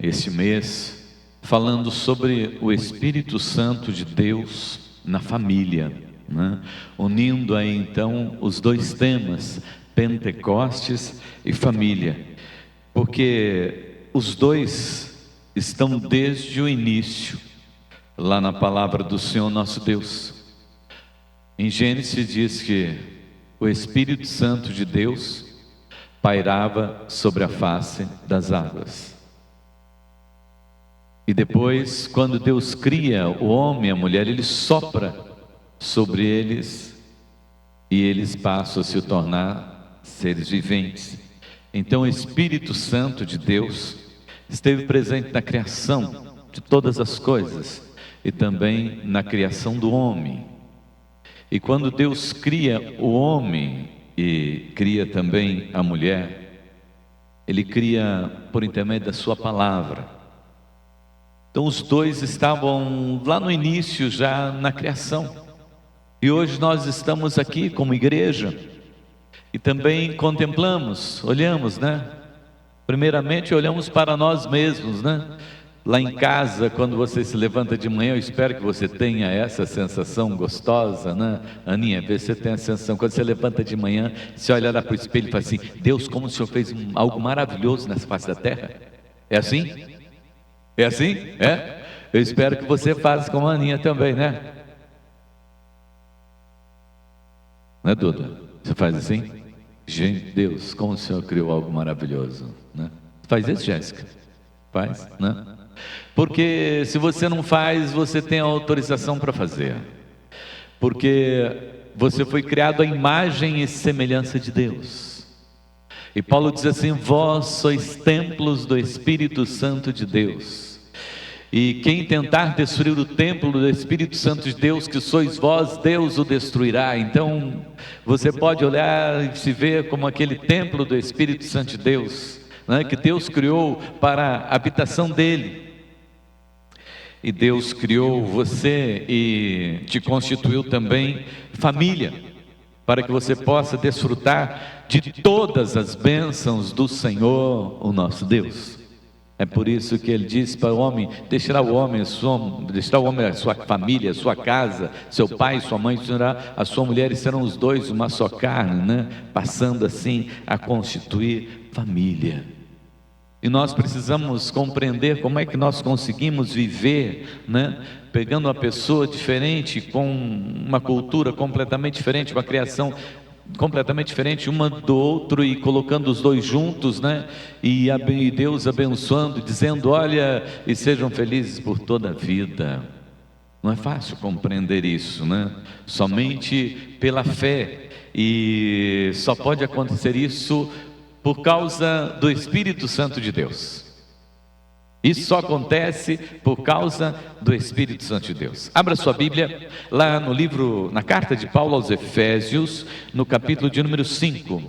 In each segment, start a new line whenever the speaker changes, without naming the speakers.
esse mês, falando sobre o Espírito Santo de Deus na família, né? Unindo aí então os dois temas, Pentecostes e família, porque os dois estão desde o início, lá na palavra do Senhor nosso Deus. Em Gênesis diz que o Espírito Santo de Deus pairava sobre a face das águas. E depois, quando Deus cria o homem e a mulher, Ele sopra sobre eles e eles passam a se tornar seres viventes. Então o Espírito Santo de Deus esteve presente na criação de todas as coisas e também na criação do homem. E quando Deus cria o homem e cria também a mulher, Ele cria por intermédio da sua palavra. Então os dois estavam lá no início, já na criação. E hoje nós estamos aqui como igreja e também contemplamos, olhamos, né? Primeiramente olhamos para nós mesmos, né? Lá em casa, quando você se levanta de manhã, eu espero que você tenha essa sensação gostosa, né? Aninha, vê se você tem a sensação, quando você levanta de manhã, você olha lá para o espelho e fala assim: Deus, como o Senhor fez algo maravilhoso nessa face da terra. É assim? É assim? É? Eu espero que você faça como a Aninha também, né? Não é, Duda? Você faz assim? Gente, Deus, como o Senhor criou algo maravilhoso, né? Faz isso, Jéssica? Faz, né? Porque se você não faz, você tem a autorização para fazer. Porque você foi criado à imagem e semelhança de Deus. E Paulo diz assim: vós sois templos do Espírito Santo de Deus. E quem tentar destruir o templo do Espírito Santo de Deus, que sois vós, Deus o destruirá. Então você pode olhar e se ver como aquele templo do Espírito Santo de Deus, né, que Deus criou para a habitação dele. E Deus criou você e te constituiu também família, para que você possa desfrutar de todas as bênçãos do Senhor, o nosso Deus. É por isso que Ele disse para o homem: deixará o homem a sua família, a sua casa, seu pai e sua mãe, deixará a sua mulher, e serão os dois uma só carne, né? Passando assim a constituir família. E nós precisamos compreender como é que nós conseguimos viver, né? Pegando uma pessoa diferente, com uma cultura completamente diferente, uma criação completamente diferente uma do outro, e colocando os dois juntos, né? E Deus abençoando, dizendo: olha, e sejam felizes por toda a vida. Não é fácil compreender isso, né? Somente pela fé, e só pode acontecer isso por causa do Espírito Santo de Deus. Isso só acontece por causa do Espírito Santo de Deus. Abra sua Bíblia lá no livro, na carta de Paulo aos Efésios, no capítulo de número 5.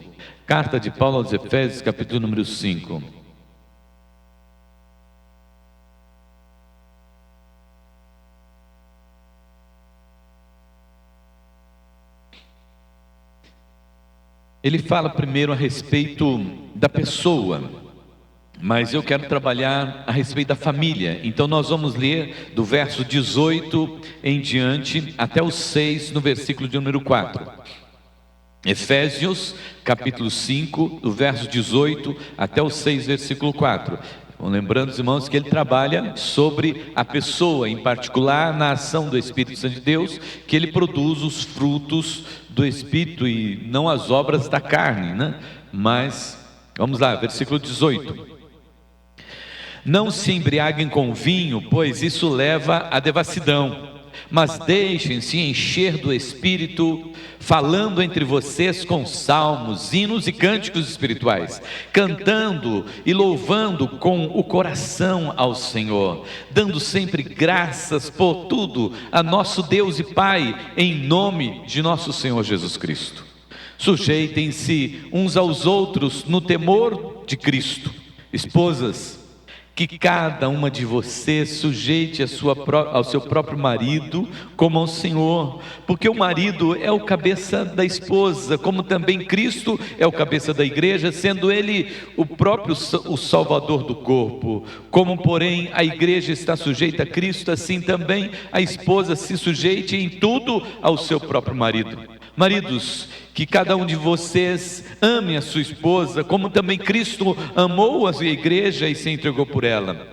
Carta de Paulo aos Efésios, capítulo número 5. Ele fala primeiro a respeito da pessoa, mas eu quero trabalhar a respeito da família. Então nós vamos ler do verso 18 em diante até o 6, no versículo de número 4. Efésios capítulo 5, do verso 18 até o 6, versículo 4. Lembrando os irmãos que ele trabalha sobre a pessoa, em particular na ação do Espírito Santo de Deus, que ele produz os frutos do Espírito e não as obras da carne, né? Mas, vamos lá, versículo 18. Não se embriaguem com vinho, pois isso leva à devassidão, mas deixem-se encher do Espírito, falando entre vocês com salmos, hinos e cânticos espirituais, cantando e louvando com o coração ao Senhor, dando sempre graças por tudo a nosso Deus e Pai, em nome de nosso Senhor Jesus Cristo. Sujeitem-se uns aos outros no temor de Cristo. Esposas, que cada uma de vocês sujeite ao seu próprio marido como ao Senhor, porque o marido é o cabeça da esposa, como também Cristo é o cabeça da igreja, sendo ele o próprio o Salvador do corpo. Como, porém, a igreja está sujeita a Cristo, assim também a esposa se sujeite em tudo ao seu próprio marido. Maridos, que cada um de vocês ame a sua esposa, como também Cristo amou a sua igreja e se entregou por ela,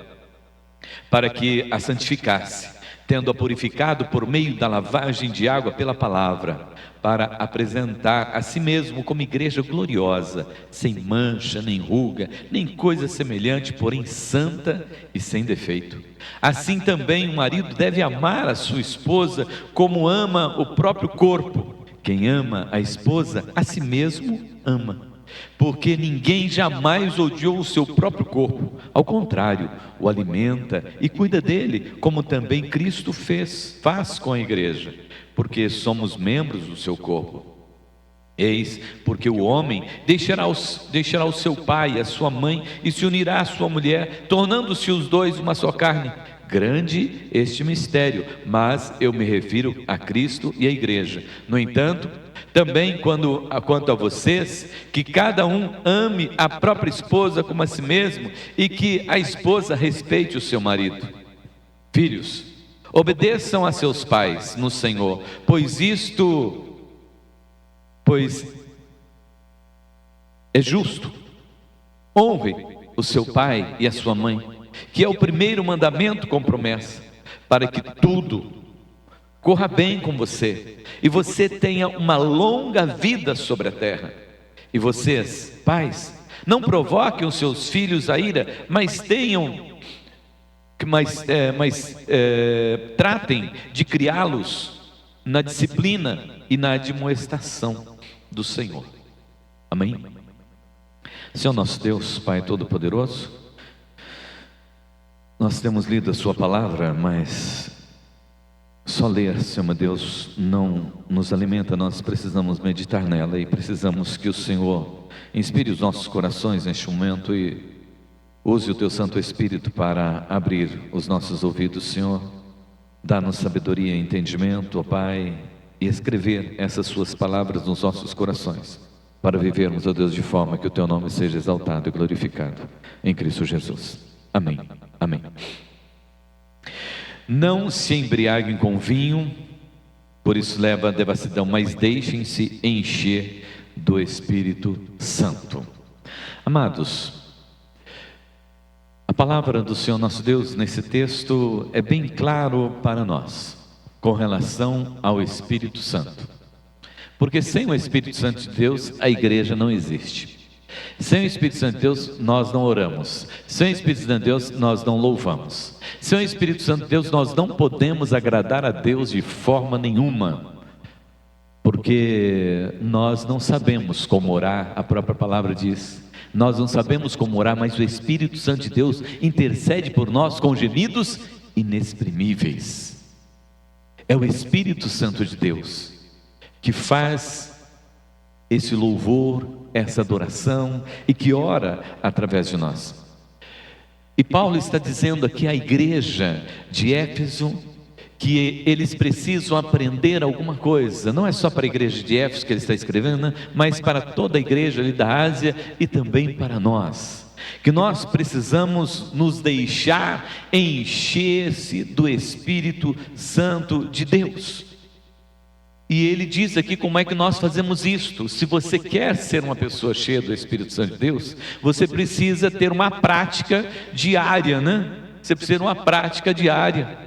para que a santificasse, tendo-a purificado por meio da lavagem de água pela palavra, para apresentar a si mesmo como igreja gloriosa, sem mancha, nem ruga, nem coisa semelhante, porém santa e sem defeito. Assim também o marido deve amar a sua esposa como ama o próprio corpo. Quem ama a esposa, a si mesmo ama, porque ninguém jamais odiou o seu próprio corpo, ao contrário, o alimenta e cuida dele, como também Cristo faz com a igreja, porque somos membros do seu corpo. Eis porque o homem deixará o seu pai e a sua mãe e se unirá à sua mulher, tornando-se os dois uma só carne. Grande este mistério, mas eu me refiro a Cristo e a igreja. No entanto, também quanto a vocês, que cada um ame a própria esposa como a si mesmo, e que a esposa respeite o seu marido. Filhos, obedeçam a seus pais no Senhor, pois é justo. Honre o seu pai e a sua mãe, que é o primeiro mandamento com promessa, para que tudo corra bem com você e você tenha uma longa vida sobre a terra. E vocês, pais, não provoquem os seus filhos a ira, mas tratem de criá-los na disciplina e na admoestação do Senhor. Amém? Senhor nosso Deus, Pai Todo-Poderoso, nós temos lido a sua palavra, mas só ler, Senhor meu Deus, não nos alimenta. Nós precisamos meditar nela e precisamos que o Senhor inspire os nossos corações neste momento e use o teu Santo Espírito para abrir os nossos ouvidos, Senhor. Dá-nos sabedoria e entendimento, ó Pai, e escrever essas suas palavras nos nossos corações, para vivermos, ó Deus, de forma que o teu nome seja exaltado e glorificado em Cristo Jesus. Amém. Amém. Não se embriaguem com vinho, por isso leva a devassidão, mas deixem-se encher do Espírito Santo. Amados, a palavra do Senhor nosso Deus nesse texto é bem claro para nós, com relação ao Espírito Santo. Porque sem o Espírito Santo de Deus, a igreja não existe. Sem o Espírito Santo de Deus, nós não oramos. Sem o Espírito Santo de Deus, nós não louvamos. Sem o Espírito Santo de Deus, nós não podemos agradar a Deus de forma nenhuma, porque nós não sabemos como orar. A própria palavra diz, nós não sabemos como orar, mas o Espírito Santo de Deus intercede por nós com gemidos inexprimíveis. É o Espírito Santo de Deus que faz esse louvor, essa adoração, e que ora através de nós. E Paulo está dizendo aqui à igreja de Éfeso que eles precisam aprender alguma coisa. Não é só para a igreja de Éfeso que ele está escrevendo, né? Mas para toda a igreja ali da Ásia e também para nós, que nós precisamos nos deixar encher-se do Espírito Santo de Deus. E ele diz aqui como é que nós fazemos isto. Se você quer ser uma pessoa cheia do Espírito Santo de Deus, você precisa ter uma prática diária, né? Você precisa ter uma prática diária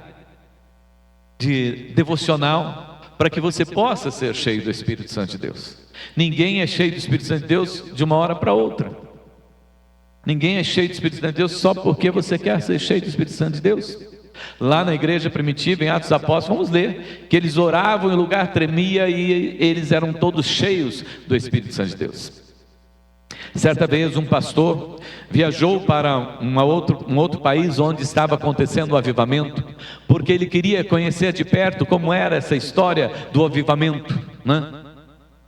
de devocional, para que você possa ser cheio do Espírito Santo de Deus. Ninguém é cheio do Espírito Santo de Deus de uma hora para outra. Ninguém é cheio do Espírito Santo de Deus só porque você quer ser cheio do Espírito Santo de Deus. Lá na igreja primitiva, em Atos dos Apóstolos, vamos ler que eles oravam e o lugar tremia e eles eram todos cheios do Espírito Santo de Deus. Certa vez um pastor viajou para um outro país onde estava acontecendo o avivamento, porque ele queria conhecer de perto como era essa história do avivamento, né?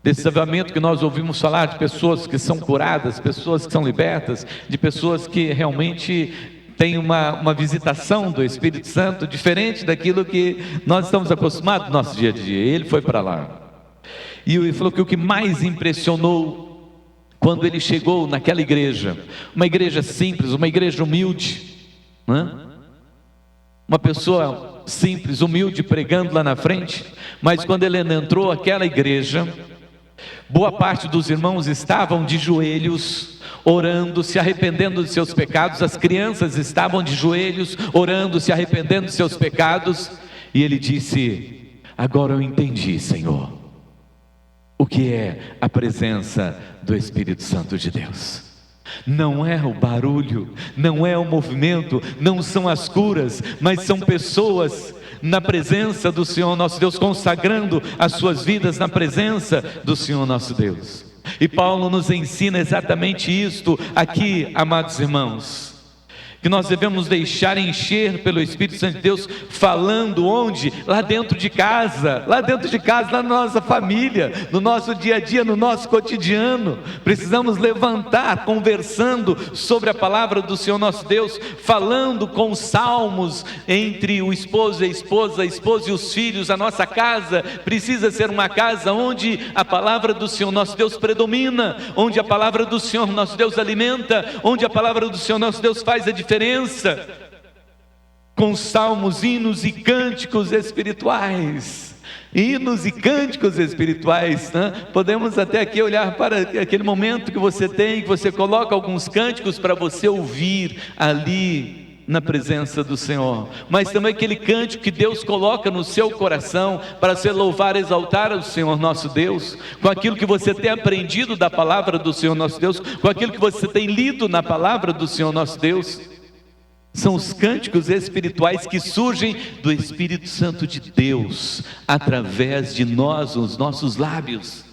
Desse avivamento que nós ouvimos falar, de pessoas que são curadas, pessoas que são libertas, de pessoas que realmente tem uma visitação do Espírito Santo diferente daquilo que nós estamos acostumados no nosso dia a dia. Ele foi para lá. E ele falou que o que mais impressionou quando ele chegou naquela igreja, uma igreja simples, uma igreja humilde, né? Uma pessoa simples, humilde, pregando lá na frente, mas quando ele entrou naquela igreja, boa parte dos irmãos estavam de joelhos, orando, se arrependendo de seus pecados. As crianças estavam de joelhos, orando, se arrependendo de seus pecados. E ele disse: agora eu entendi, Senhor, o que é a presença do Espírito Santo de Deus. Não é o barulho, não é o movimento, não são as curas, mas são pessoas na presença do Senhor nosso Deus, consagrando as suas vidas na presença do Senhor nosso Deus. E Paulo nos ensina exatamente isto aqui, amados irmãos, que nós devemos deixar encher pelo Espírito Santo de Deus, falando onde? Lá dentro de casa, lá na nossa família, no nosso dia a dia, no nosso cotidiano. Precisamos levantar, conversando sobre a palavra do Senhor nosso Deus, falando com salmos entre o esposo e a esposa e os filhos. A nossa casa precisa ser uma casa onde a palavra do Senhor nosso Deus predomina, onde a palavra do Senhor nosso Deus alimenta, onde a palavra do Senhor nosso Deus faz a diferença, com salmos, hinos e cânticos espirituais. Hinos e cânticos espirituais, né? Podemos até aqui olhar para aquele momento que você tem, que você coloca alguns cânticos para você ouvir ali na presença do Senhor, mas também aquele cântico que Deus coloca no seu coração para você louvar, exaltar o Senhor nosso Deus, com aquilo que você tem aprendido da palavra do Senhor nosso Deus, com aquilo que você tem lido na palavra do Senhor nosso Deus. São os cânticos espirituais que surgem do Espírito Santo de Deus, através de nós, os nossos lábios.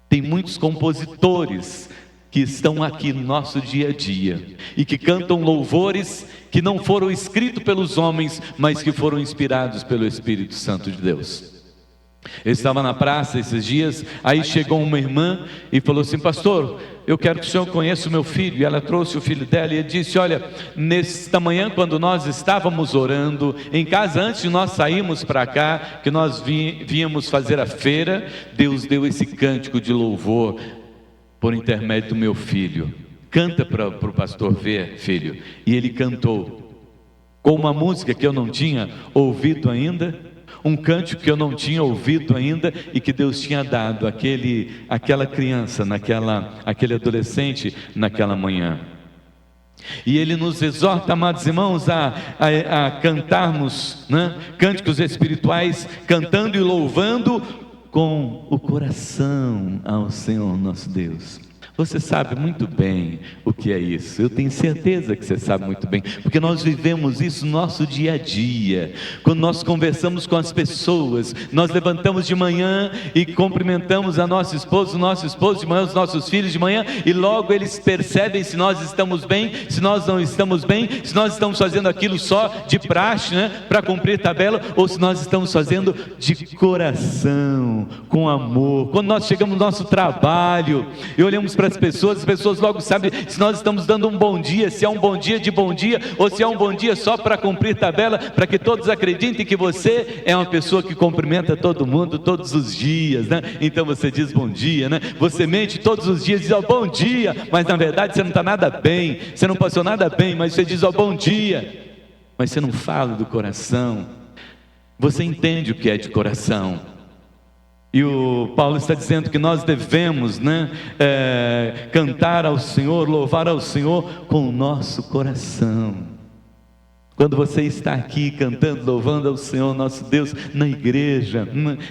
Tem muitos compositores que estão aqui no nosso dia a dia, e que cantam louvores que não foram escritos pelos homens, mas que foram inspirados pelo Espírito Santo de Deus. Eu estava na praça esses dias, aí chegou uma irmã e falou assim: pastor, eu quero que o senhor conheça o meu filho. E ela trouxe o filho dela e disse: olha, nesta manhã, quando nós estávamos orando em casa, antes de nós sairmos para cá, que nós víamos fazer a feira, Deus deu esse cântico de louvor por intermédio do meu filho. Canta para o pastor ver, filho. E ele cantou com uma música que eu não tinha ouvido ainda, um cântico que eu não tinha ouvido ainda, e que Deus tinha dado àquela criança, aquele adolescente naquela manhã. E ele nos exorta, amados irmãos, a cantarmos, né, cânticos espirituais, cantando e louvando com o coração ao Senhor nosso Deus. Você sabe muito bem o que é isso. Eu tenho certeza que você sabe muito bem, porque nós vivemos isso no nosso dia a dia. Quando nós conversamos com as pessoas, nós levantamos de manhã e cumprimentamos a nosso esposo de manhã, os nossos filhos de manhã, e logo eles percebem se nós estamos bem, se nós não estamos bem, se nós estamos fazendo aquilo só de praxe, né, para cumprir tabela, ou se nós estamos fazendo de coração, com amor. Quando nós chegamos no nosso trabalho e olhamos para as pessoas logo sabem se nós estamos dando um bom dia, se é um bom dia de bom dia, ou se é um bom dia só para cumprir tabela, para que todos acreditem que você é uma pessoa que cumprimenta todo mundo todos os dias, né? Então você diz bom dia, né? Você mente todos os dias, diz ó, bom dia, mas na verdade você não está nada bem, você não passou nada bem, mas você diz ó, bom dia, mas você não fala do coração. Você entende o que é de coração. E o Paulo está dizendo que nós devemos, né, cantar ao Senhor, louvar ao Senhor com o nosso coração. Quando você está aqui cantando, louvando ao Senhor nosso Deus na igreja,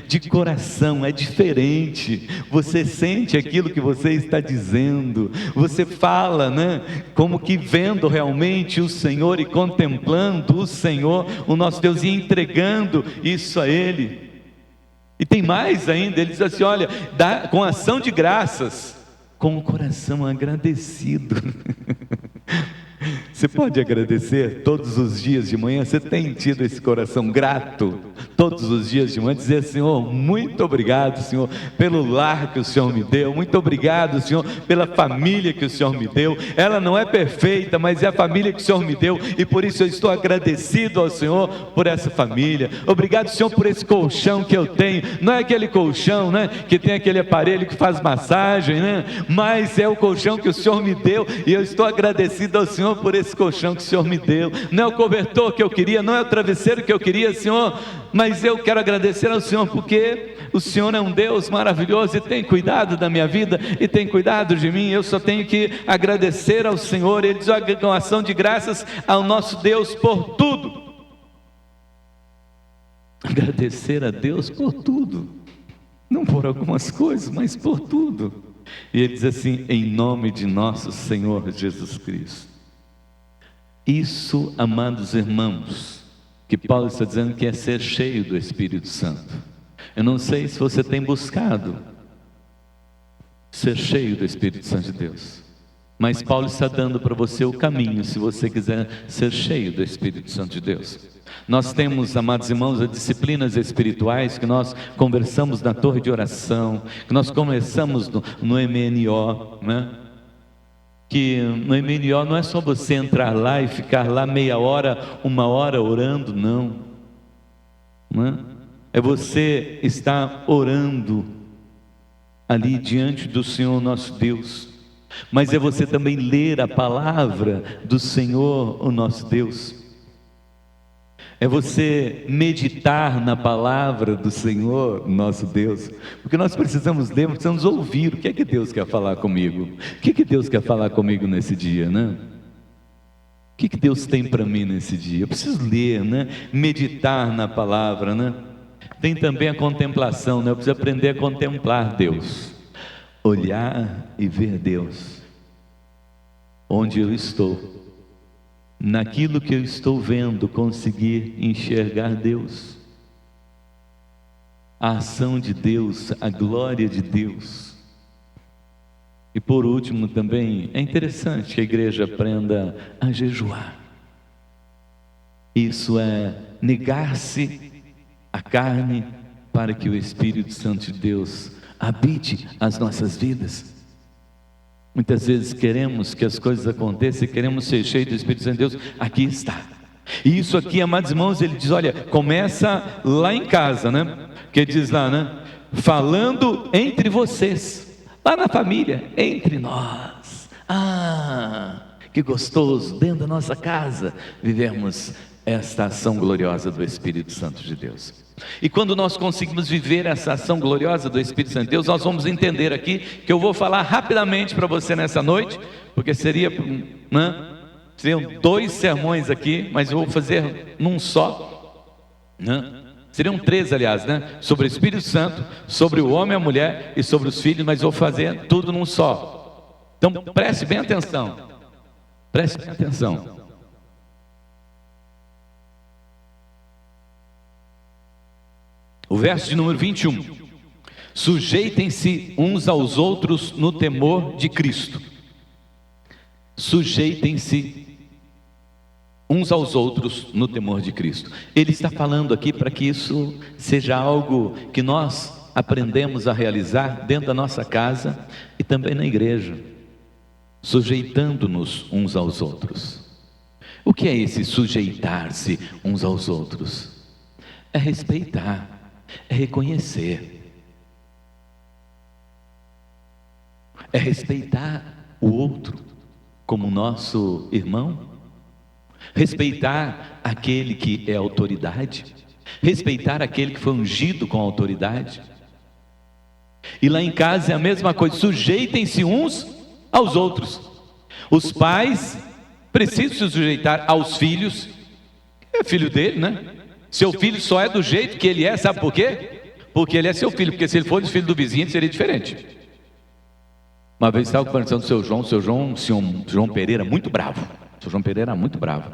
de coração, é diferente. Você sente aquilo que você está dizendo. Você fala, né, como que vendo realmente o Senhor e contemplando o Senhor, o nosso Deus, e entregando isso a Ele. E tem mais ainda, ele diz assim: olha, com ação de graças, com o coração agradecido. Você pode agradecer todos os dias de manhã? Você tem tido esse coração grato todos os dias de manhã, dizer: Senhor, muito obrigado, Senhor, pelo lar que o Senhor me deu, muito obrigado, Senhor, pela família que o Senhor me deu. Ela não é perfeita, mas é a família que o Senhor me deu, e por isso eu estou agradecido ao Senhor por essa família. Obrigado, Senhor, por esse colchão que eu tenho. Não é aquele colchão, né, que tem aquele aparelho que faz massagem, né, mas é o colchão que o Senhor me deu, e eu estou agradecido ao Senhor por esse colchão que o Senhor me deu. Não é o cobertor que eu queria, não é o travesseiro que eu queria, Senhor, mas eu quero agradecer ao Senhor, porque o Senhor é um Deus maravilhoso e tem cuidado da minha vida, e tem cuidado de mim. Eu só tenho que agradecer ao Senhor. Ele diz: uma ação de graças ao nosso Deus por tudo. Agradecer a Deus por tudo, não por algumas coisas, mas por tudo. E ele diz assim: em nome de nosso Senhor Jesus Cristo. Isso, amados irmãos, que Paulo está dizendo que é ser cheio do Espírito Santo. Eu não sei se você tem buscado ser cheio do Espírito Santo de Deus, mas Paulo está dando para você o caminho, se você quiser ser cheio do Espírito Santo de Deus. Nós temos, amados irmãos, as disciplinas espirituais que nós conversamos na torre de oração, que nós conversamos no MNO, né? Que no MNO não é só você entrar lá e ficar lá meia hora, uma hora orando, não, né? É você estar orando ali diante do Senhor nosso Deus, mas é você também ler a palavra do Senhor, o nosso Deus. É você meditar na palavra do Senhor, nosso Deus, porque nós precisamos ler, precisamos ouvir o que é que Deus quer falar comigo, o que é que Deus quer falar comigo nesse dia, né? O que é que Deus tem para mim nesse dia? Eu preciso ler, né? Meditar na palavra, né? Tem também a contemplação, né? Eu preciso aprender a contemplar Deus, olhar e ver Deus, onde eu estou. Naquilo que eu estou vendo, conseguir enxergar Deus, a ação de Deus, a glória de Deus. E por último também, é interessante que a igreja aprenda a jejuar. Isso é negar-se à carne, para que o Espírito Santo de Deus habite as nossas vidas. Muitas vezes queremos que as coisas aconteçam e queremos ser cheios do Espírito Santo de Deus. Aqui está. E isso aqui, amados irmãos, ele diz: olha, começa lá em casa, né? Que diz lá, né? Falando entre vocês, lá na família, entre nós. Ah, que gostoso, dentro da nossa casa, vivemos esta ação gloriosa do Espírito Santo de Deus. E quando nós conseguimos viver essa ação gloriosa do Espírito Santo de Deus, nós vamos entender aqui, que eu vou falar rapidamente para você nessa noite, porque seriam 2 sermões aqui, mas eu vou fazer num só, né? Seriam 3, aliás, né? Sobre o Espírito Santo, sobre o homem, a mulher e sobre os filhos, mas eu vou fazer tudo num só. Então preste bem atenção, preste bem atenção. O verso de número 21: sujeitem-se uns aos outros no temor de Cristo. Sujeitem-se uns aos outros no temor de Cristo. Ele está falando aqui para que isso seja algo que nós aprendemos a realizar dentro da nossa casa e também na igreja, sujeitando-nos uns aos outros. O que é esse sujeitar-se uns aos outros? É respeitar, é reconhecer, é respeitar o outro como nosso irmão, respeitar aquele que é autoridade, respeitar aquele que foi ungido com autoridade. E lá em casa é a mesma coisa: sujeitem-se uns aos outros. Os pais precisam se sujeitar aos filhos. É filho dele, né? Seu filho só é do jeito que ele é, sabe por quê? Porque ele é seu filho, porque se ele fosse filho do vizinho, seria diferente. Uma vez estava conversando com o seu João Pereira, muito bravo. O seu João Pereira era muito bravo.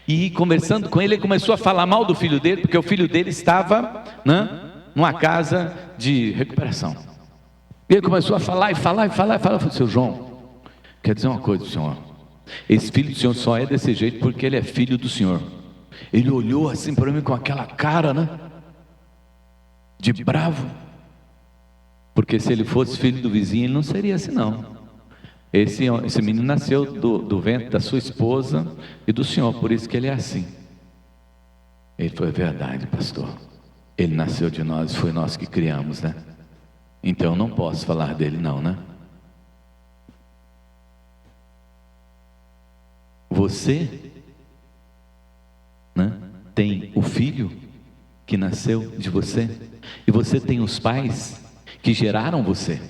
E conversando com ele, ele começou a falar mal do filho dele, porque o filho dele estava, né, numa casa de recuperação. E ele começou a falar. Eu falei: seu João, quer dizer uma coisa do senhor, esse filho do senhor só é desse jeito porque ele é filho do senhor. Ele olhou assim para mim com aquela cara, né? de bravo, porque se ele fosse filho do vizinho, ele não seria assim não. Esse menino nasceu do ventre da sua esposa e do senhor, por isso que ele é assim. Ele falou: é verdade, pastor, ele nasceu de nós, foi nós que criamos, né? Então eu não posso falar dele não, né? Você, né, tem o filho que nasceu de você, e você tem os pais que geraram você.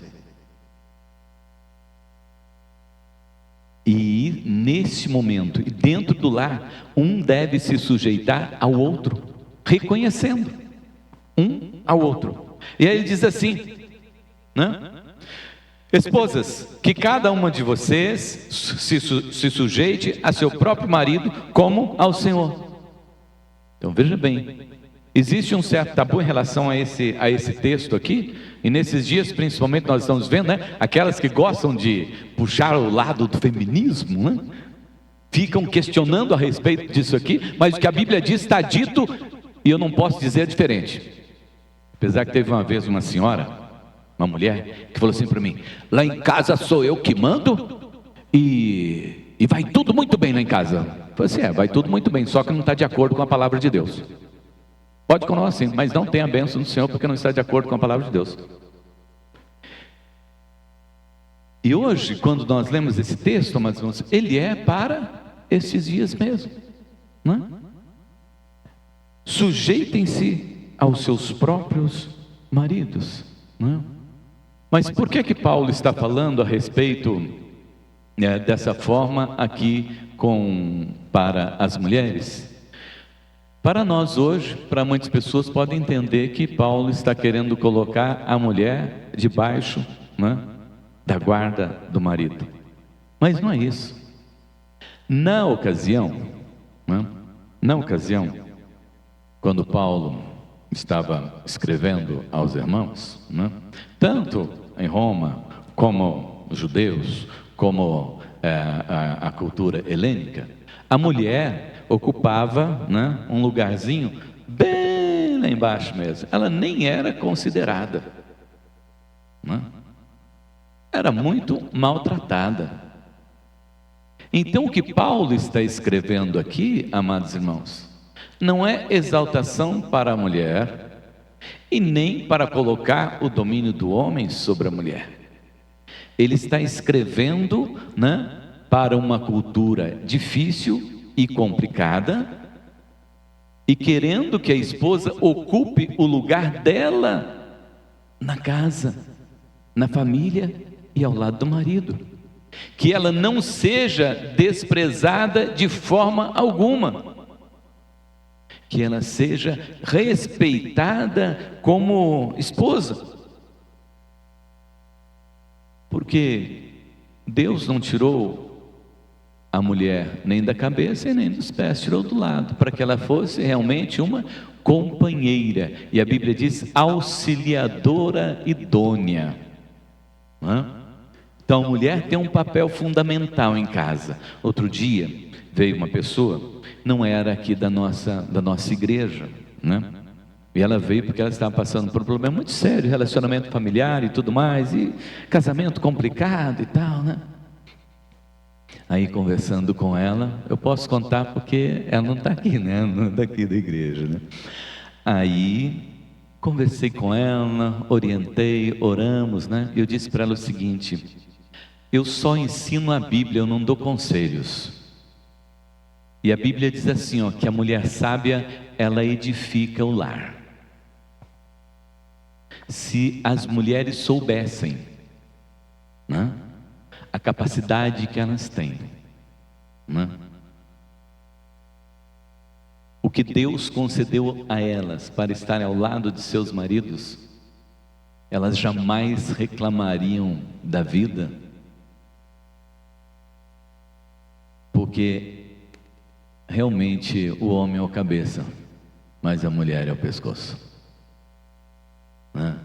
E nesse momento, e dentro do lar, um deve se sujeitar ao outro, reconhecendo um ao outro. E aí ele diz assim, né? Esposas, que cada uma de vocês se sujeite a seu próprio marido como ao Senhor. Então veja bem, existe um certo tabu em relação a esse texto aqui, e nesses dias principalmente nós estamos vendo, né, aquelas que gostam de puxar o lado do feminismo, né, ficam questionando a respeito disso aqui, mas o que a Bíblia diz está dito, e eu não posso dizer diferente. Apesar que teve uma vez uma senhora, uma mulher, que falou assim para mim: lá em casa sou eu que mando, e vai tudo muito bem lá em casa. Eu falei assim: vai tudo muito bem, só que não está de acordo com a palavra de Deus. Pode continuar assim, mas não tem a bênção do Senhor, porque não está de acordo com a palavra de Deus. E hoje, quando nós lemos esse texto, amados irmãos, ele é para esses dias mesmo, né? Sujeitem-se aos seus próprios maridos, né? Mas por que Paulo está falando a respeito dessa forma aqui para as mulheres? Para nós hoje, para muitas pessoas podem entender que Paulo está querendo colocar a mulher debaixo, né, da guarda do marido. Mas não é isso. Na ocasião, quando Paulo estava escrevendo aos irmãos, né, tanto em Roma, como os judeus, como a cultura helênica, a mulher ocupava, né, um lugarzinho bem lá embaixo mesmo. Ela nem era considerada, né? Era muito maltratada. Então o que Paulo está escrevendo aqui, amados irmãos, não é exaltação para a mulher e nem para colocar o domínio do homem sobre a mulher. Ele está escrevendo, né, para uma cultura difícil e complicada, e querendo que a esposa ocupe o lugar dela na casa, na família e ao lado do marido, que ela não seja desprezada de forma alguma, que ela seja respeitada como esposa, porque Deus não tirou a mulher nem da cabeça e nem dos pés, tirou do lado, para que ela fosse realmente uma companheira, e a Bíblia diz auxiliadora idônea, né? Então a mulher tem um papel fundamental em casa. Outro dia veio uma pessoa, não era aqui da nossa igreja, né? E ela veio porque ela estava passando por um problema muito sério, relacionamento familiar e tudo mais, e casamento complicado e tal, né? Aí conversando com ela, eu posso contar porque ela não está aqui, né? Não está aqui da igreja, né? Aí conversei com ela, orientei, oramos, né? E eu disse para ela o seguinte: eu só ensino a Bíblia, eu não dou conselhos. E a Bíblia diz assim, ó, que a mulher sábia, ela edifica o lar. Se as mulheres soubessem, né, a capacidade que elas têm, né, o que Deus concedeu a elas para estarem ao lado de seus maridos, elas jamais reclamariam da vida, porque realmente o homem é o cabeça, mas a mulher é o pescoço, né?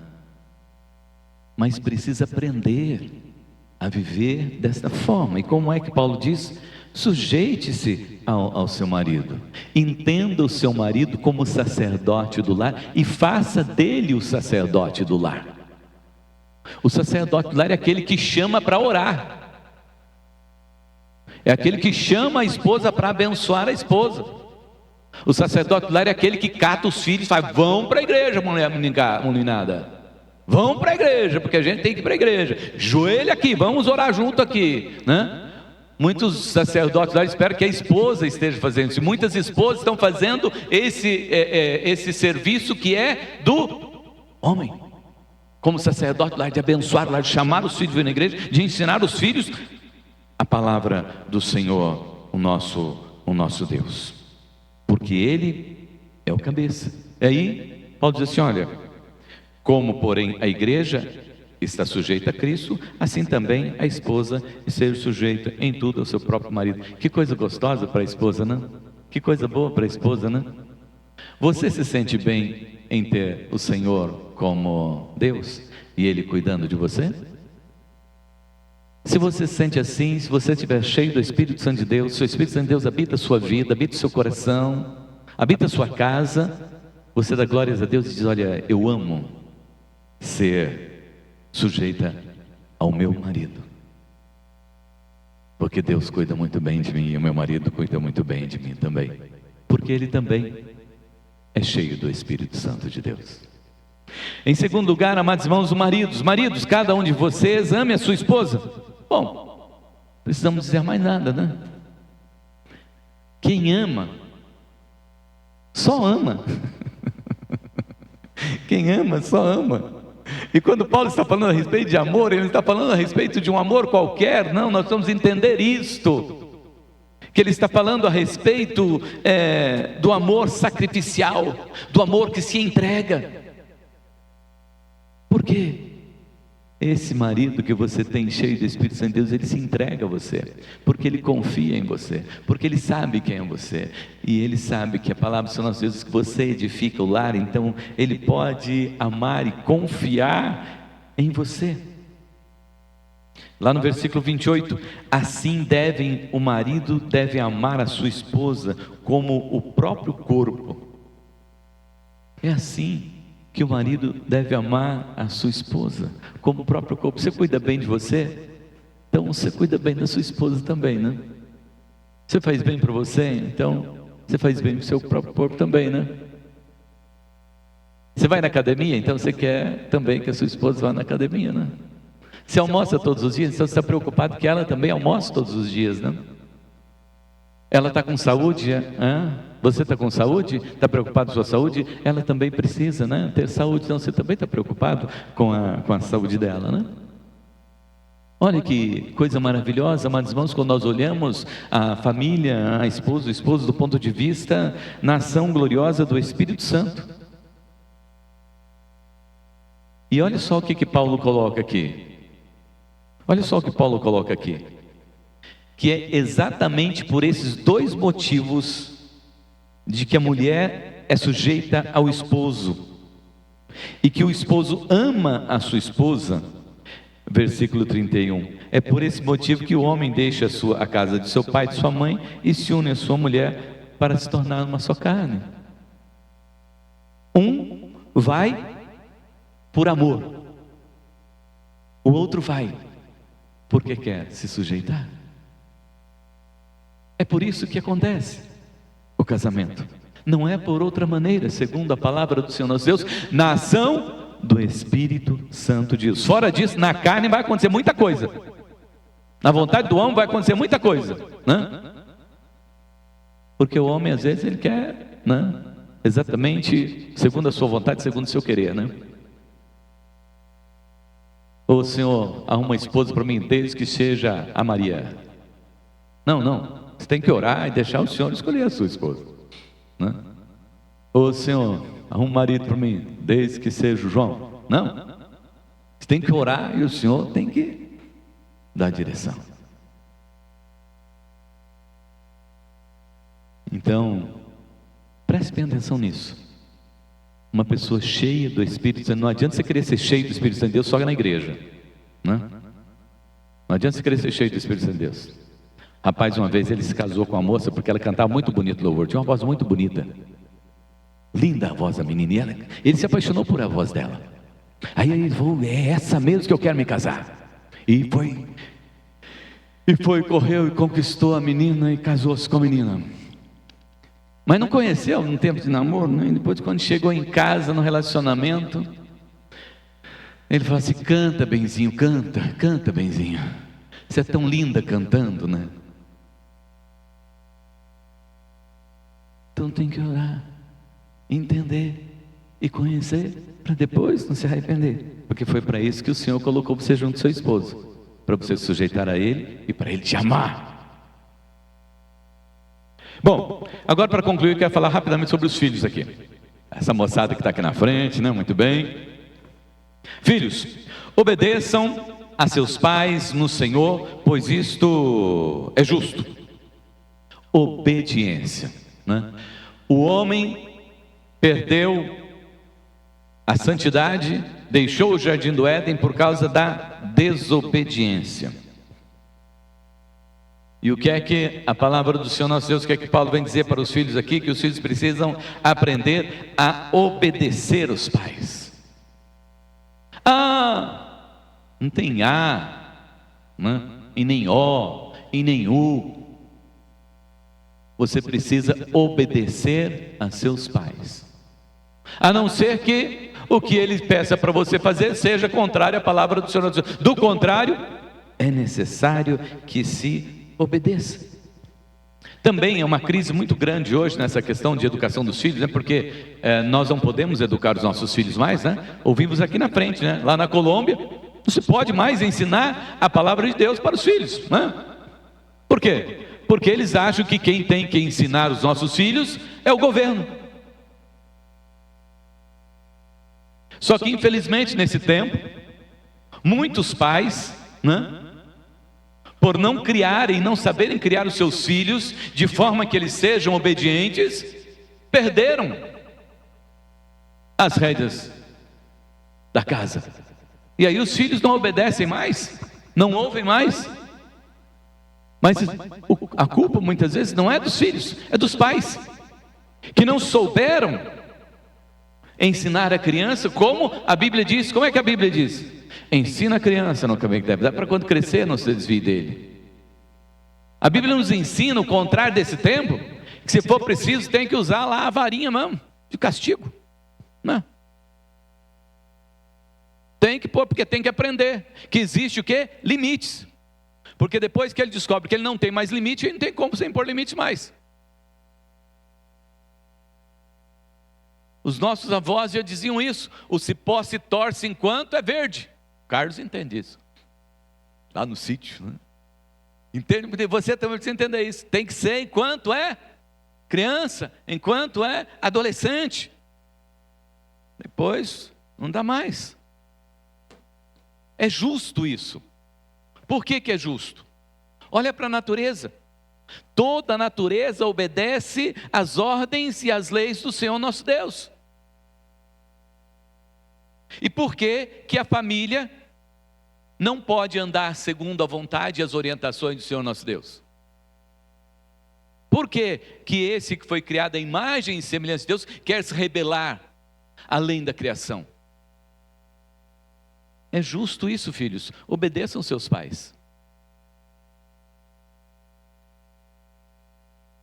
Mas precisa aprender a viver desta forma. E como é que Paulo diz? Sujeite-se ao seu marido, entenda o seu marido como sacerdote do lar e faça dele o sacerdote do lar. O sacerdote do lar é aquele que chama para orar, é aquele que chama a esposa para abençoar a esposa. O sacerdote do lar é aquele que cata os filhos e fala: vão para a igreja, meninada, vão para a igreja, porque a gente tem que ir para a igreja, joelha aqui, vamos orar junto aqui, né? Muitos sacerdotes lá esperam que a esposa esteja fazendo isso. Muitas esposas estão fazendo esse serviço que é do homem, como sacerdote lá, de abençoar lá, de chamar os filhos na igreja, de ensinar os filhos a palavra do Senhor, o nosso Deus, porque Ele é o cabeça. E aí Paulo diz assim: olha, como porém a igreja está sujeita a Cristo, assim também a esposa seja sujeita em tudo ao seu próprio marido. Que coisa gostosa para a esposa, não? Que coisa boa para a esposa, não? Você se sente bem em ter o Senhor como Deus e Ele cuidando de você? Se você se sente assim, se você estiver cheio do Espírito Santo de Deus, se o Espírito Santo de Deus habita a sua vida, habita o seu coração, habita a sua casa, você dá glórias a Deus e diz: olha, eu amo ser sujeita ao meu marido, porque Deus cuida muito bem de mim e o meu marido cuida muito bem de mim também, porque ele também é cheio do Espírito Santo de Deus. Em segundo lugar, amados irmãos, maridos, cada um de vocês ame a sua esposa. Bom, precisamos dizer mais nada, né? Quem ama só ama. Quem ama só ama. E quando Paulo está falando a respeito de amor, ele não está falando a respeito de um amor qualquer, não, nós precisamos entender isto, que ele está falando a respeito do amor sacrificial, do amor que se entrega. Por quê? Esse marido que você tem cheio do Espírito Santo de Deus, ele se entrega a você, porque ele confia em você, porque ele sabe quem é você, e ele sabe que a palavra do Senhor nosso Deus diz que você edifica o lar, então ele pode amar e confiar em você. Lá no versículo 28, assim o marido deve amar a sua esposa como o próprio corpo. É assim que o marido deve amar a sua esposa como o próprio corpo. Você cuida bem de você, então você cuida bem da sua esposa também, né? Você faz bem para você, então você faz bem para o seu próprio corpo também, né? Você vai na academia, então você quer também que a sua esposa vá na academia, né? Você almoça todos os dias, então você está preocupado que ela também almoce todos os dias, né? Ela está com saúde, você está com saúde? Está preocupado com a sua saúde? Ela também precisa, né, ter saúde, então você também está preocupado com a saúde dela, né? Olha que coisa maravilhosa, amados irmãos, quando nós olhamos a família, a esposa, o esposo do ponto de vista, na ação gloriosa do Espírito Santo. E olha só o que Paulo coloca aqui. Olha só o que Paulo coloca aqui. Que é exatamente por esses dois motivos de que a mulher é sujeita ao esposo e que o esposo ama a sua esposa. Versículo 31, é por esse motivo que o homem deixa a casa de seu pai e de sua mãe e se une à sua mulher para se tornar uma só carne. Um vai por amor, o outro vai porque quer se sujeitar. É por isso que acontece o casamento, não é por outra maneira, segundo a palavra do Senhor nosso Deus, na ação do Espírito Santo de Deus. Fora disso, na carne vai acontecer muita coisa, na vontade do homem vai acontecer muita coisa, né? Porque o homem às vezes ele quer, né, exatamente segundo a sua vontade, segundo o seu querer, né? Ô Senhor, arruma uma esposa para mim, desde que seja a Maria. Não, você tem que orar e deixar o Senhor escolher a sua esposa, né? Ô Senhor, arruma um marido para mim, desde que seja o João. Não, você tem que orar e o Senhor tem que dar direção. Então, preste bem atenção nisso. Uma pessoa cheia do Espírito Santo, não adianta você querer ser cheio do Espírito Santo de Deus só na igreja, né? Não adianta você querer ser cheio do Espírito Santo de Deus. Rapaz, uma vez ele se casou com uma moça porque ela cantava muito bonito louvor, tinha uma voz muito bonita. Linda a voz da menina, e ele se apaixonou por a voz dela. Aí ele falou, é essa mesmo que eu quero me casar. E correu e conquistou a menina e casou-se com a menina. Mas não conheceu no tempo de namoro, né? Depois, quando chegou em casa, no relacionamento, ele falou assim, canta, benzinho, canta, benzinho. Você é tão linda cantando, né? Então tem que orar, entender e conhecer, para depois não se arrepender. Porque foi para isso que o Senhor colocou você junto do seu esposo, para você se sujeitar a Ele e para Ele te amar. Bom, agora para concluir, eu quero falar rapidamente sobre os filhos aqui. Essa moçada que está aqui na frente, né? Muito bem. Filhos, obedeçam a seus pais no Senhor, pois isto é justo. Obediência, né? O homem perdeu a santidade, deixou o jardim do Éden por causa da desobediência. E o que é que a palavra do Senhor nosso Deus, o que é que Paulo vem dizer para os filhos aqui? Que os filhos precisam aprender a obedecer os pais. Não tem A, né? E nem O, e nem U. Você precisa obedecer a seus pais. A não ser que o que ele peça para você fazer seja contrário à palavra do Senhor nosso Deus. Do contrário, é necessário que se obedeça. Também é uma crise muito grande hoje nessa questão de educação dos filhos, né? Porque nós não podemos educar os nossos filhos mais, né? Ouvimos aqui na frente, né? Lá na Colômbia, não se pode mais ensinar a palavra de Deus para os filhos, né? Por quê? Porque eles acham que quem tem que ensinar os nossos filhos é o governo. Só que infelizmente nesse tempo, muitos pais, né? Por não criarem, não saberem criar os seus filhos de forma que eles sejam obedientes, perderam as rédeas da casa. E aí os filhos não obedecem mais, não ouvem mais. Mas a culpa muitas vezes não é dos filhos, é dos pais, que não souberam ensinar a criança como a Bíblia diz. Como é que a Bíblia diz? Ensina a criança no caminho que deve dar, para quando crescer não se desvie dele. A Bíblia nos ensina o contrário desse tempo, que se for preciso tem que usar lá a varinha mesmo, de castigo, né? Tem que pôr, porque tem que aprender que existe o quê? Limites. Porque depois que ele descobre que ele não tem mais limite, ele não tem como sem pôr limites mais. Os nossos avós já diziam isso: o cipó se torce enquanto é verde. Carlos entende isso, lá no sítio, né? Entende? Você também precisa entender isso. Tem que ser enquanto é criança, enquanto é adolescente. Depois não dá mais. É justo isso. Por que é justo? Olha para a natureza. Toda a natureza obedece às ordens e às leis do Senhor nosso Deus. E por que a família não pode andar segundo a vontade e as orientações do Senhor nosso Deus? Por que esse que foi criado à imagem e semelhança de Deus quer se rebelar além da criação? É justo isso, filhos. Obedeçam seus pais.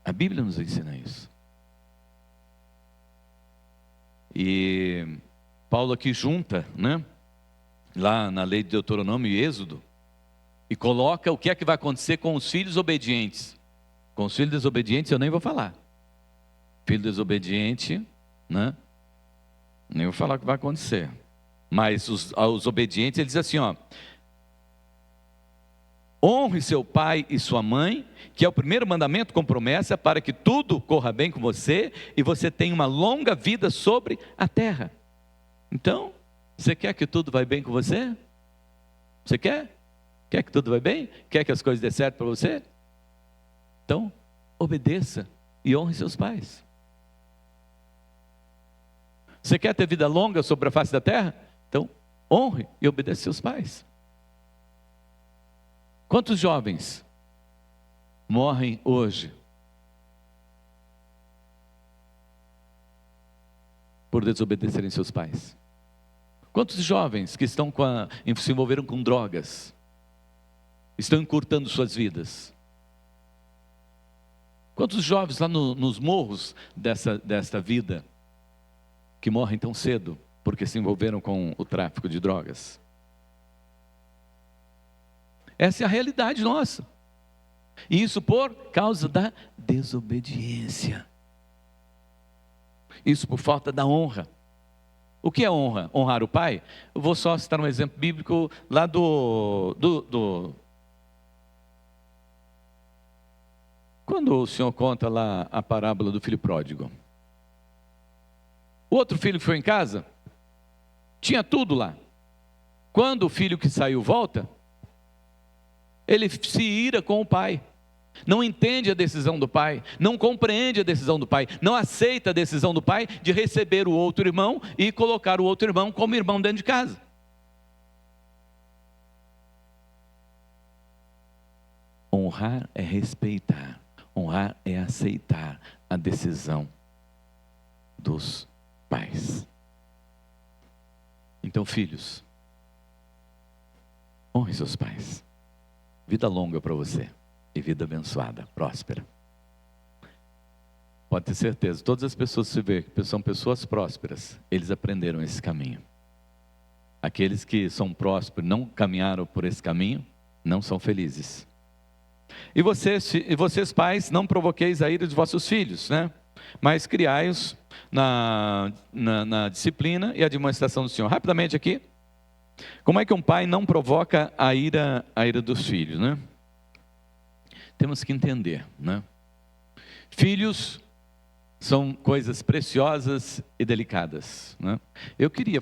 A Bíblia nos ensina isso. E Paulo aqui junta, né? Lá na lei de Deuteronômio e Êxodo, e coloca o que é que vai acontecer com os filhos obedientes. Com os filhos desobedientes eu nem vou falar. Filho desobediente, né? Nem vou falar o que vai acontecer. Mas os obedientes, ele diz assim, ó: honre seu pai e sua mãe, que é o primeiro mandamento com promessa, para que tudo corra bem com você e você tenha uma longa vida sobre a terra. Então, você quer que tudo vai bem com você? Você quer? Quer que tudo vai bem? Quer que as coisas dê certo para você? Então, obedeça e honre seus pais. Você quer ter vida longa sobre a face da terra? Então, honre e obedeça seus pais. Quantos jovens morrem hoje por desobedecerem seus pais? Quantos jovens que estão se envolveram com drogas, estão encurtando suas vidas? Quantos jovens lá nos morros desta vida, que morrem tão cedo, porque se envolveram com o tráfico de drogas? Essa é a realidade nossa. E isso por causa da desobediência. Isso por falta da honra. O que é honra? Honrar o pai? Eu vou só citar um exemplo bíblico lá quando o Senhor conta lá a parábola do filho pródigo. O outro filho que foi em casa, tinha tudo lá. Quando o filho que saiu volta, ele se ira com o pai. Não entende a decisão do pai, não compreende a decisão do pai, não aceita a decisão do pai de receber o outro irmão e colocar o outro irmão como irmão dentro de casa. Honrar é respeitar, honrar é aceitar a decisão dos pais. Então, filhos, honre seus pais. Vida longa para você e vida abençoada, próspera. Pode ter certeza, todas as pessoas que você vê que são pessoas prósperas, eles aprenderam esse caminho. Aqueles que são prósperos, não caminharam por esse caminho, não são felizes. E vocês pais, não provoqueis a ira de vossos filhos, né? Mas criai-os na disciplina e admoestação do Senhor. Rapidamente aqui, como é que um pai não provoca a ira dos filhos, né? Temos que entender, né? Filhos são coisas preciosas e delicadas, né?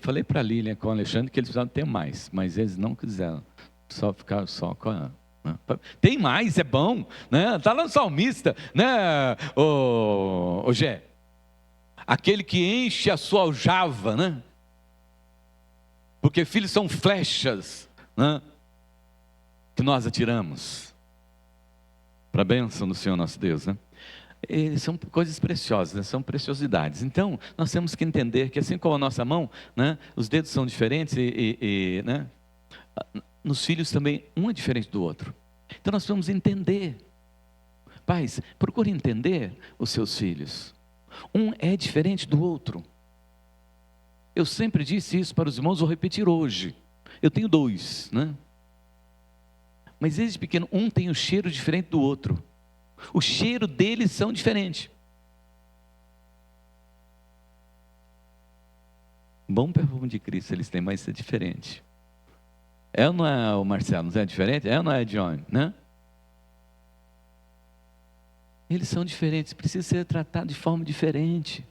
Falei para a Lilian com o Alexandre que eles precisavam ter mais, mas eles não quiseram, só ficar só com a... Tem mais, é bom, né? Está lá no salmista, né, o Gé? Aquele que enche a sua aljava, né? Porque filhos são flechas, né, que nós atiramos para a bênção do Senhor nosso Deus, né? Eles são coisas preciosas, né? São preciosidades. Então, nós temos que entender que assim como a nossa mão, né, os dedos são diferentes né, nos filhos também, um é diferente do outro. Então nós vamos entender. Pais, procure entender os seus filhos. Um é diferente do outro. Eu sempre disse isso para os irmãos, vou repetir hoje. Eu tenho 2, né? Mas desde pequeno, um tem um cheiro diferente do outro. O cheiro deles são diferentes. Bom perfume de Cristo eles têm, mas isso é diferente. É ou não é o Marcelo? Não é diferente? É ou não é John? Né? Eles são diferentes, precisam ser tratados de forma diferente.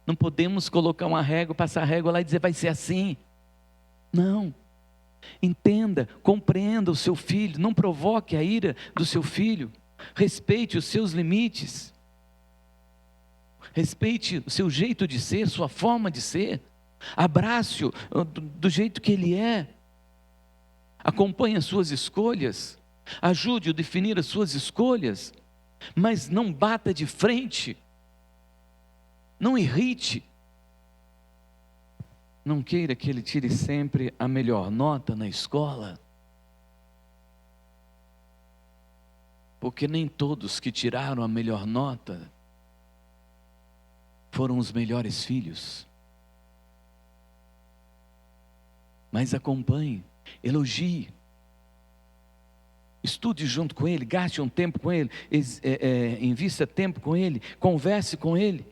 Não podemos colocar uma régua, passar a régua lá e dizer vai ser assim. Não. Entenda, compreenda o seu filho, não provoque a ira do seu filho. Respeite os seus limites. Respeite o seu jeito de ser, sua forma de ser. Abrace-o do jeito que ele é. Acompanhe as suas escolhas. Ajude-o a definir as suas escolhas. Mas não bata de frente. Não irrite. Não queira que ele tire sempre a melhor nota na escola. Porque nem todos que tiraram a melhor nota foram os melhores filhos. Mas acompanhe, elogie. Estude junto com ele, gaste um tempo com ele, invista tempo com ele, converse com ele.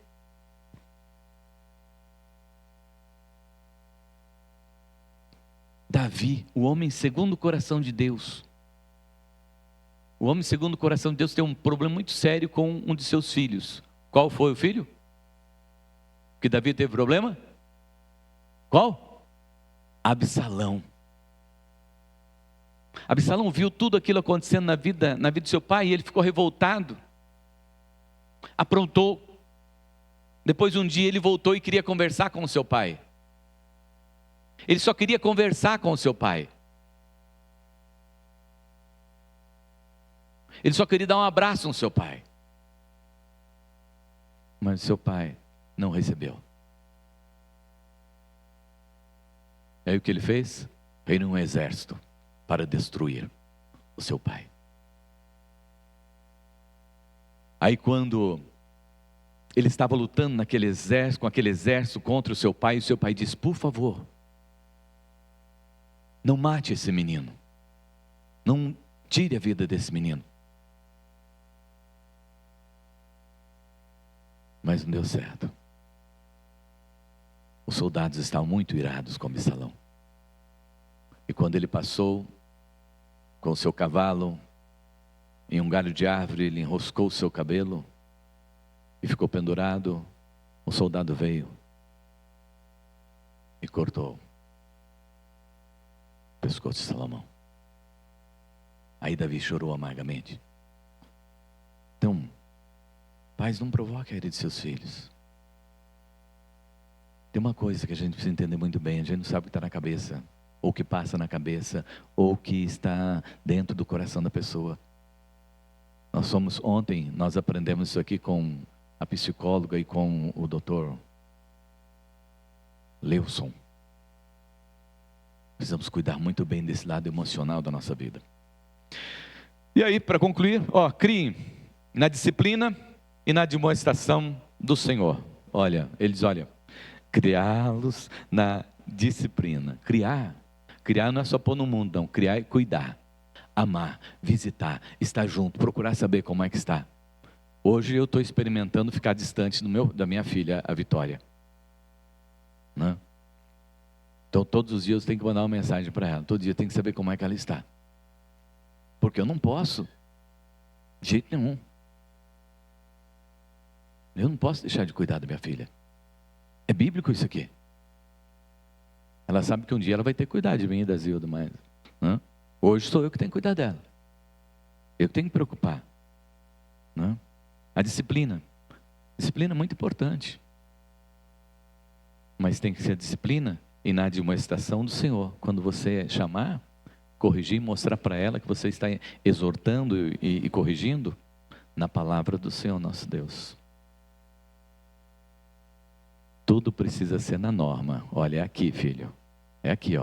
Davi, o homem segundo o coração de Deus. O homem segundo o coração de Deus tem um problema muito sério com um de seus filhos. Qual foi o filho? Que Davi teve problema? Qual? Absalão. Absalão viu tudo aquilo acontecendo na vida do seu pai e ele ficou revoltado. Aprontou. Depois um dia ele voltou e queria conversar com o seu pai. Ele só queria conversar com o seu pai. Ele só queria dar um abraço no seu pai. Mas seu pai não recebeu. Aí o que ele fez? Veio um exército para destruir o seu pai. Aí quando ele estava lutando naquele exército, com aquele exército contra o seu pai disse: por favor, não mate esse menino. Não tire a vida desse menino. Mas não deu certo. Os soldados estavam muito irados com Absalão. E quando ele passou com o seu cavalo em um galho de árvore, ele enroscou o seu cabelo e ficou pendurado. O soldado veio e cortou o pescoço de Salomão. Aí Davi chorou amargamente. Então, pais, não provoquem a ira de seus filhos. Tem uma coisa que a gente precisa entender muito bem: a gente não sabe o que está na cabeça, ou o que passa na cabeça, ou o que está dentro do coração da pessoa. Ontem nós aprendemos isso aqui com a psicóloga e com o doutor Leuson. Precisamos cuidar muito bem desse lado emocional da nossa vida. E aí, para concluir, criem na disciplina e na demonstração do Senhor. Ele diz, criá-los na disciplina. Criar não é só pôr no mundo, não. Criar é cuidar, amar, visitar, estar junto, procurar saber como é que está. Hoje eu estou experimentando ficar distante da minha filha, a Vitória, né? Então todos os dias eu tenho que mandar uma mensagem para ela. Todo dia eu tenho que saber como é que ela está. Porque eu não posso, de jeito nenhum. Eu não posso deixar de cuidar da minha filha. É bíblico isso aqui. Ela sabe que um dia ela vai ter que cuidar de mim e da Zilda, mas hoje sou eu que tenho que cuidar dela. Eu que tenho que me preocupar. A disciplina. Disciplina é muito importante. Mas tem que ser a disciplina e na demonstração do Senhor. Quando você chamar, corrigir, mostrar para ela que você está exortando e corrigindo na palavra do Senhor nosso Deus. Tudo precisa ser na norma. Olha, é aqui, filho. É aqui,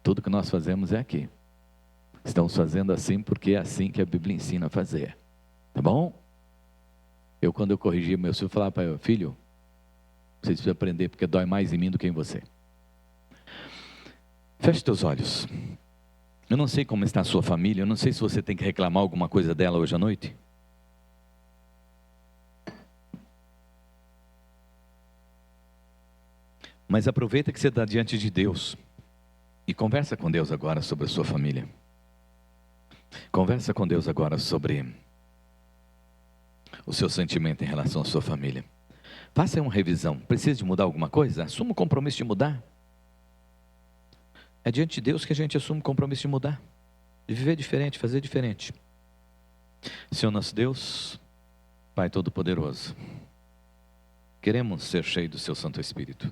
Tudo que nós fazemos é aqui. Estamos fazendo assim porque é assim que a Bíblia ensina a fazer. Tá bom? Quando eu corrigia meu filho, eu falava para ele: filho, você precisa aprender porque dói mais em mim do que em você. Feche teus olhos. Eu não sei como está a sua família. Eu não sei se você tem que reclamar alguma coisa dela hoje à noite. Mas aproveita que você está diante de Deus e conversa com Deus agora sobre a sua família. Conversa com Deus agora sobre o seu sentimento em relação à sua família. Faça uma revisão. Precisa de mudar alguma coisa? Assuma o compromisso de mudar. É diante de Deus que a gente assume o compromisso de mudar, de viver diferente, fazer diferente. Senhor nosso Deus, Pai Todo-Poderoso, queremos ser cheios do Seu Santo Espírito.